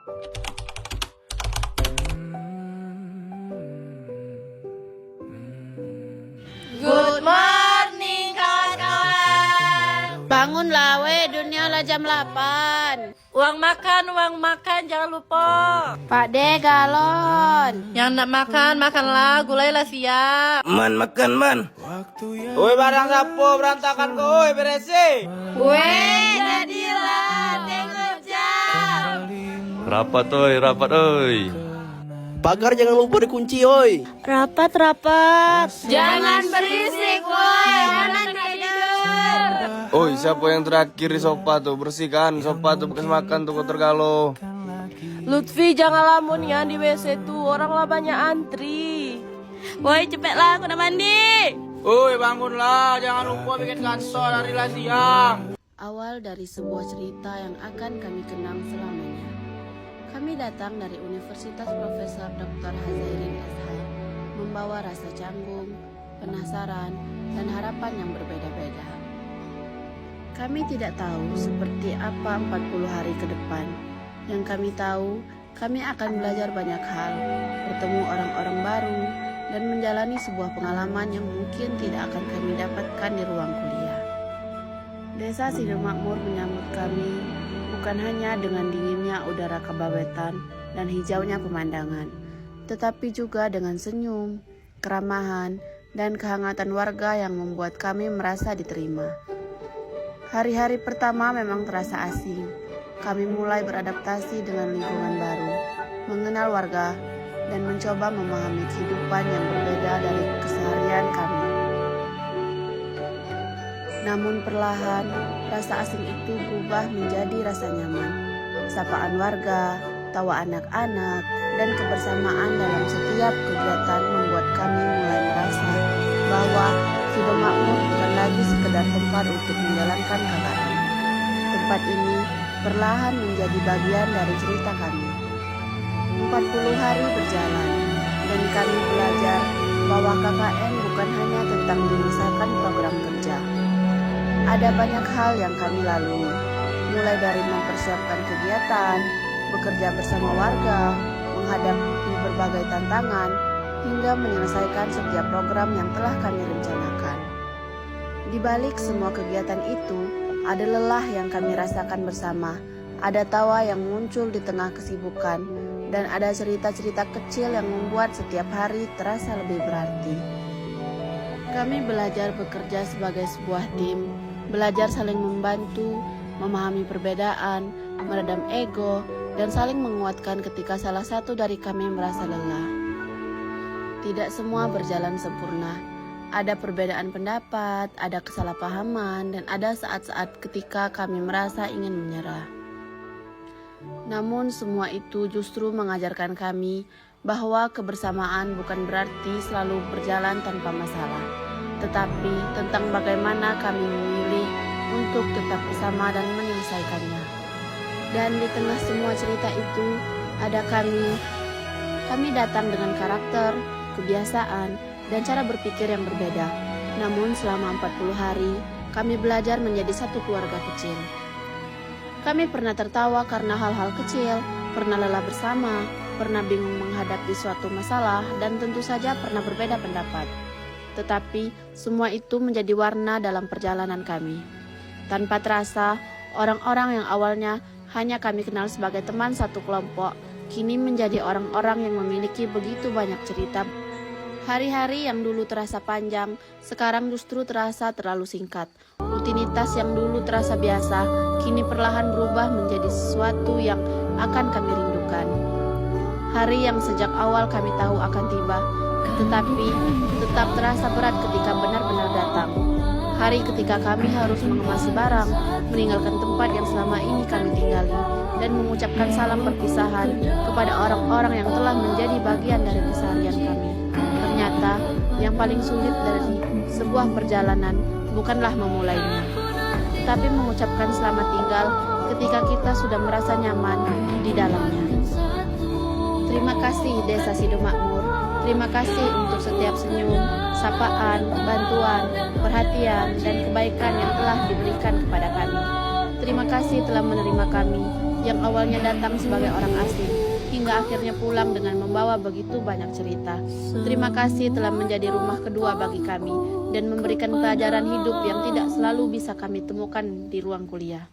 Good morning kawan-kawan. Bangunlah we, dunia lah jam 8. Uang makan, jangan lupa. Pak De galon. Yang nak makan, makanlah, gulailah siap. Man, makan man. Oi barang sapu berantakan kau, oi beresi. Weh, jadilah, tengok jam. Rapat oi. Pagar jangan lupa dikunci oi. Rapat. Jangan berisik, woi. Anak tidur. Oi, siapa yang terakhir di sofa tuh? Bersihkan sofa tuh bekas makan tuh kotor galo. Lutfi jangan lamun ya di WC tuh, orang lah banyak antri. Woi, cepetlah, aku nak mandi. Oi, bangunlah, jangan lupa bikin kantor hari lah siang. Awal dari sebuah cerita yang akan kami kenang selamanya. Kami datang dari Universitas Profesor Dr. Hazairin SH, membawa rasa canggung, penasaran, dan harapan yang berbeda-beda. Kami tidak tahu seperti apa 40 hari ke depan. Yang kami tahu, kami akan belajar banyak hal, bertemu orang-orang baru, dan menjalani sebuah pengalaman yang mungkin tidak akan kami dapatkan di ruang kuliah. Desa Sidomakmur menyambut kami bukan hanya dengan dinginnya udara Kabawetan dan hijaunya pemandangan, tetapi juga dengan senyum, keramahan, dan kehangatan warga yang membuat kami merasa diterima. Hari-hari pertama memang terasa asing. Kami mulai beradaptasi dengan lingkungan baru, mengenal warga, dan mencoba memahami kehidupan yang berbeda dari keseharian kami. Namun perlahan, rasa asing itu berubah menjadi rasa nyaman. Sapaan warga, tawa anak-anak, dan kebersamaan dalam setiap kegiatan membuat kami mulai merasa bahwa Sidomakmur bukan lagi sekedar tempat untuk menjalankan KKN. Tempat ini perlahan menjadi bagian dari cerita kami. 40 hari berjalan, dan kami belajar bahwa KKN bukan hanya tentang menyelesaikan program kerja. Ada banyak hal yang kami lalui, mulai dari mempersiapkan kegiatan, bekerja bersama warga, menghadapi berbagai tantangan, hingga menyelesaikan setiap program yang telah kami rencanakan. Di balik semua kegiatan itu, ada lelah yang kami rasakan bersama, ada tawa yang muncul di tengah kesibukan, dan ada cerita-cerita kecil yang membuat setiap hari terasa lebih berarti. Kami belajar bekerja sebagai sebuah tim, belajar saling membantu, memahami perbedaan, meredam ego, dan saling menguatkan ketika salah satu dari kami merasa lelah. Tidak semua berjalan sempurna. Ada perbedaan pendapat, ada kesalahpahaman, dan ada saat-saat ketika kami merasa ingin menyerah. Namun semua itu justru mengajarkan kami bahwa kebersamaan bukan berarti selalu berjalan tanpa masalah, tetapi tentang bagaimana kami memilih untuk tetap bersama dan menyelesaikannya. Dan di tengah semua cerita itu, ada kami. Kami datang dengan karakter, kebiasaan, dan cara berpikir yang berbeda. Namun selama 40 hari, kami belajar menjadi satu keluarga kecil. Kami pernah tertawa karena hal-hal kecil, pernah lelah bersama, pernah bingung menghadapi suatu masalah, dan tentu saja pernah berbeda pendapat. Tetapi semua itu menjadi warna dalam perjalanan kami. Tanpa terasa, orang-orang yang awalnya hanya kami kenal sebagai teman satu kelompok, kini menjadi orang-orang yang memiliki begitu banyak cerita. Hari-hari yang dulu terasa panjang, sekarang justru terasa terlalu singkat. Rutinitas yang dulu terasa biasa, kini perlahan berubah menjadi sesuatu yang akan kami rindukan. Hari yang sejak awal kami tahu akan tiba, tetapi tetap terasa berat ketika benar-benar datang. Hari ketika kami harus mengemasi barang, meninggalkan tempat yang selama ini kami tinggali, dan mengucapkan salam perpisahan kepada orang-orang yang telah menjadi bagian dari keseharian kami. Ternyata yang paling sulit dari sebuah perjalanan bukanlah memulainya, tetapi mengucapkan selamat tinggal ketika kita sudah merasa nyaman di dalamnya. Terima kasih Desa Sidomakmur. Terima kasih untuk setiap senyum, sapaan, bantuan, perhatian, dan kebaikan yang telah diberikan kepada kami. Terima kasih telah menerima kami yang awalnya datang sebagai orang asing, hingga akhirnya pulang dengan membawa begitu banyak cerita. Terima kasih telah menjadi rumah kedua bagi kami dan memberikan pelajaran hidup yang tidak selalu bisa kami temukan di ruang kuliah.